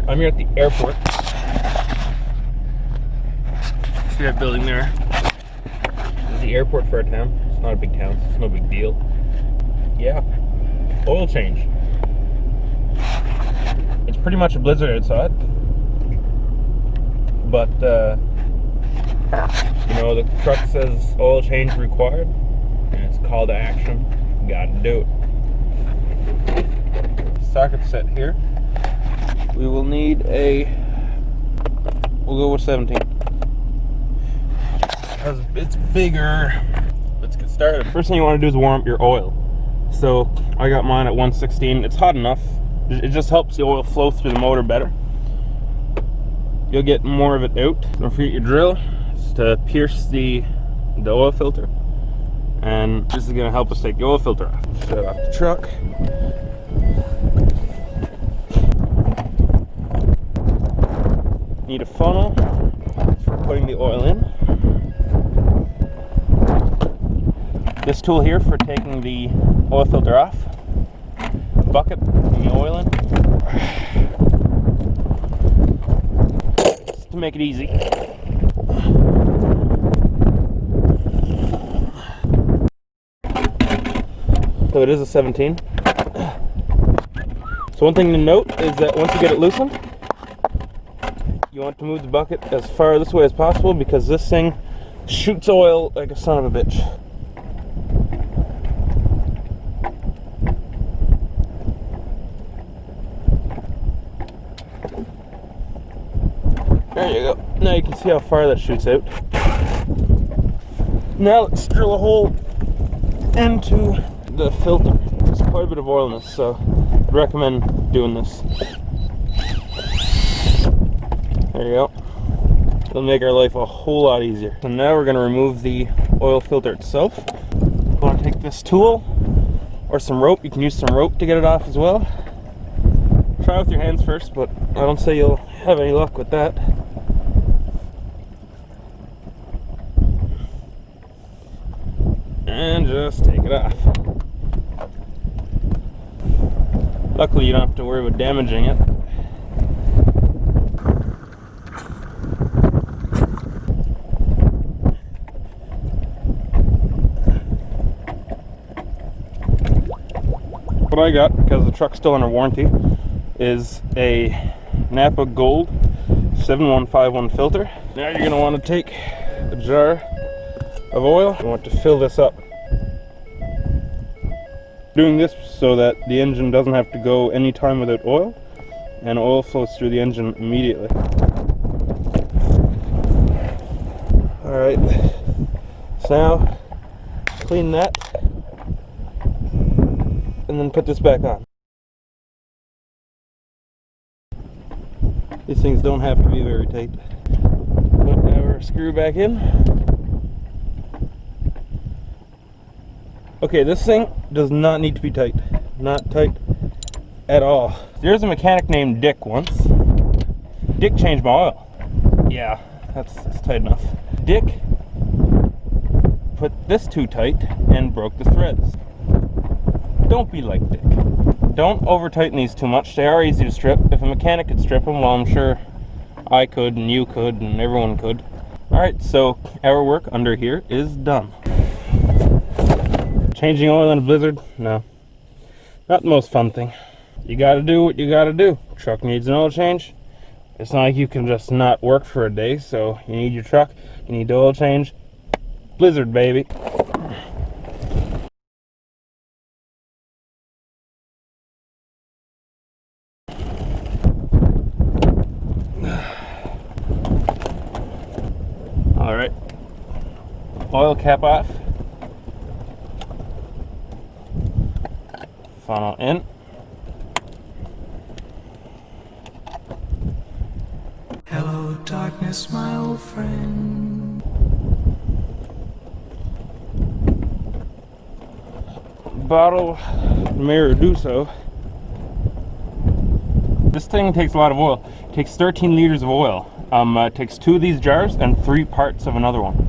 I'm here at the airport. See that building there? It's the airport for our town. It's not a big town, so it's no big deal. Yeah, oil change. It's pretty much a blizzard outside, but you know, the truck says oil change required, and it's a call to action. You gotta do it. Socket set here. We will need we'll go with 17. Because it's bigger. Let's get started. First thing you want to do is warm up your oil. So I got mine at 116. It's hot enough. It just helps the oil flow through the motor better. You'll get more of it out. Don't forget your drill. It's to pierce the oil filter. And this is going to help us take the oil filter off. Shut off the truck. Need a funnel for putting the oil in. This tool here for taking the oil filter off. Bucket, putting the oil in. Just to make it easy. So it is a 17. So one thing to note is that once you get it loosened, you want to move the bucket as far this way as possible because this thing shoots oil like a son of a bitch. There you go. Now you can see how far that shoots out. Now let's drill a hole into the filter. There's quite a bit of oil in this, so I'd recommend doing this. There you go. It'll make our life a whole lot easier. So now we're going to remove the oil filter itself. You want to take this tool or some rope. You can use some rope to get it off as well. Try with your hands first, but I don't say you'll have any luck with that. And just take it off. Luckily you don't have to worry about damaging it. What I got, because the truck's still under warranty, is a Napa Gold 7151 filter. Now you're going to want to take a jar of oil. You want to fill this up. Doing this so that the engine doesn't have to go any time without oil, and oil flows through the engine immediately. Alright, so now clean that and then put this back on. These things don't have to be very tight. Put our screw back in. Okay, this thing does not need to be tight. Not tight at all. There's a mechanic named Dick once. Dick changed my oil. Yeah, that's tight enough. Dick put this too tight and broke the threads. Don't be like Dick. Don't over tighten these too much. They are easy to strip. If a mechanic could strip them, well, I'm sure I could and you could and everyone could. Alright, so our work under here is done. Changing oil in a blizzard? No. Not the most fun thing. You gotta do what you gotta do. Truck needs an oil change. It's not like you can just not work for a day, so you need your truck, you need the oil change. Blizzard, baby. Alright. Oil cap off. Funnel in. Hello, darkness, my old friend. Bottle mirror do so. This thing takes a lot of oil. It takes 13 liters of oil. It takes 2 of these jars and 3 parts of another one.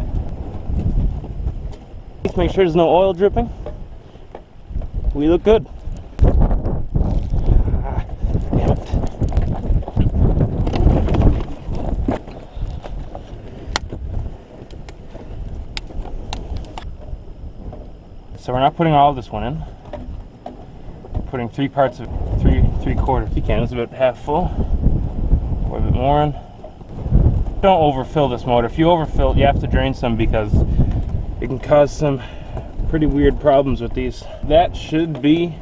Let's make sure there's no oil dripping. We look good. Damn it. So we're not putting all of this one in. We're putting 3 quarters. You can. It's about half full. Pour a bit more in. Don't overfill this motor. If you overfill it, you have to drain some because it can cause some pretty weird problems with these. That should be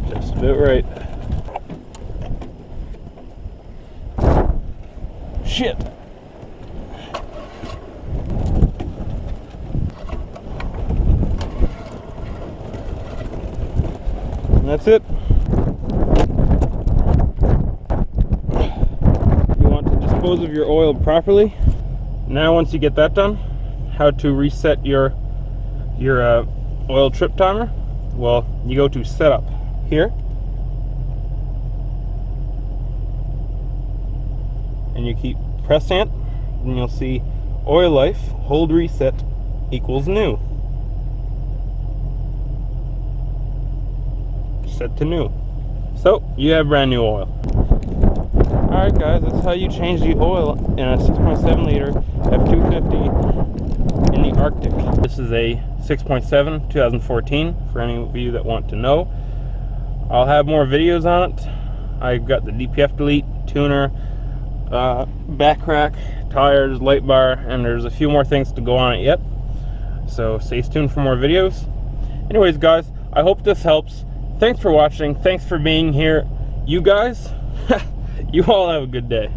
just about right. Shit. And that's it. You want to dispose of your oil properly. Now once you get that done, how to reset your oil trip timer? Well, you go to setup here, and you keep pressing it, and you'll see oil life, hold reset equals new. Set to new. So you have brand new oil. Alright guys, that's how you change the oil in a 6.7 liter F-250 in the Arctic. This is a 6.7 2014 for any of you that want to know. I'll have more videos on it. I've got the DPF delete, tuner, back rack, tires, light bar, and there's a few more things to go on it yet. So stay tuned for more videos. Anyways guys, I hope this helps. Thanks for watching. Thanks for being here. You guys, you all have a good day.